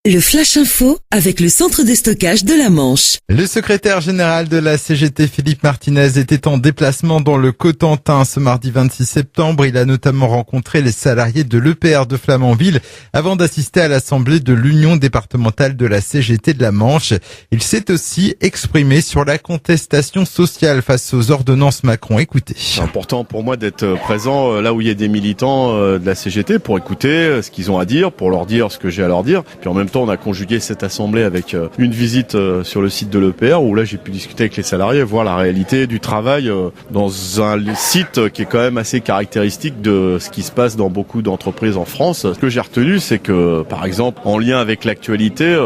Le Flash Info avec le centre de stockage de la Manche. Le secrétaire général de la CGT, Philippe Martinez, était en déplacement dans le Cotentin ce mardi 26 septembre. Il a notamment rencontré les salariés de l'EPR de Flamanville avant d'assister à l'assemblée de l'Union départementale de la CGT de la Manche. Il s'est aussi exprimé sur la contestation sociale face aux ordonnances Macron. Écoutez. C'est important pour moi d'être présent là où il y a des militants de la CGT pour écouter ce qu'ils ont à dire, pour leur dire ce que j'ai à leur dire. Puis en même temps, on a conjugué cette assemblée avec une visite sur le site de l'EPR où là j'ai pu discuter avec les salariés, voir la réalité du travail dans un site qui est quand même assez caractéristique de ce qui se passe dans beaucoup d'entreprises en France. Ce que j'ai retenu, c'est que par exemple, en lien avec l'actualité,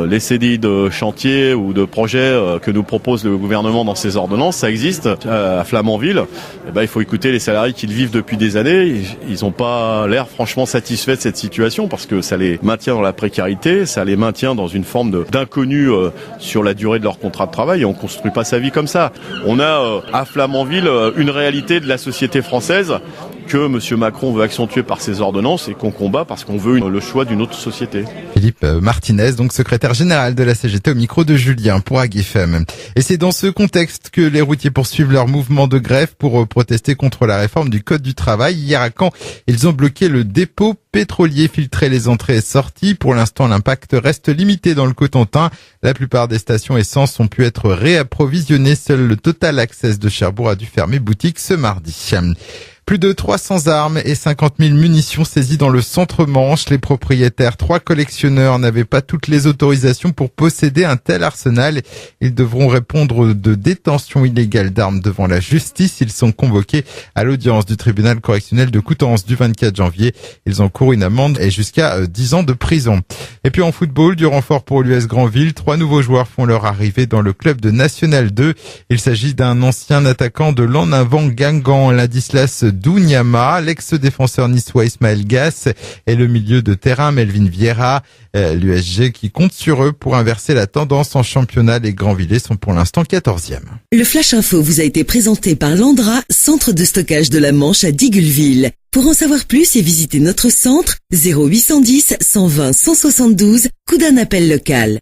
les CDI de chantier ou de projet que nous propose le gouvernement dans ses ordonnances, ça existe à Flamanville. Et ben, il faut écouter les salariés qui le vivent depuis des années. Ils n'ont pas l'air franchement satisfaits de cette situation parce que ça les maintient dans la précarité. Ça les maintient dans une forme d'inconnu sur la durée de leur contrat de travail et on construit pas sa vie comme ça. On a à Flamanville une réalité de la société française que M. Macron veut accentuer par ses ordonnances et qu'on combat parce qu'on veut le choix d'une autre société. Philippe Martinez, donc secrétaire général de la CGT au micro de Julien pour AgFM. Et c'est dans ce contexte que les routiers poursuivent leur mouvement de grève pour protester contre la réforme du Code du travail. Hier à Caen, ils ont bloqué le dépôt pétrolier, filtré les entrées et sorties. Pour l'instant, l'impact reste limité dans le Cotentin. La plupart des stations essence ont pu être réapprovisionnées. Seul le Total Access de Cherbourg a dû fermer boutique ce mardi. Plus de 300 armes et 50 000 munitions saisies dans le centre-Manche. Les propriétaires, 3 collectionneurs, n'avaient pas toutes les autorisations pour posséder un tel arsenal. Ils devront répondre de détention illégale d'armes devant la justice. Ils sont convoqués à l'audience du tribunal correctionnel de Coutances du 24 janvier. Ils encourent une amende et jusqu'à 10 ans de prison. Et puis en football, du renfort pour l'US Granville. 3 nouveaux joueurs font leur arrivée dans le club de National 2. Il s'agit d'un ancien attaquant de l'En-Avant Guingamp, Ladislas Dougnama, l'ex-défenseur niçois Ismaël Gass et le milieu de terrain Melvin Vieira. L'USG qui compte sur eux pour inverser la tendance en championnat. Les Granvillais sont pour l'instant 14e. Le Flash Info vous a été présenté par Landra, centre de stockage de la Manche à Digueulville. Pour en savoir plus et visiter notre centre, 0810 120 172, coup d'un appel local.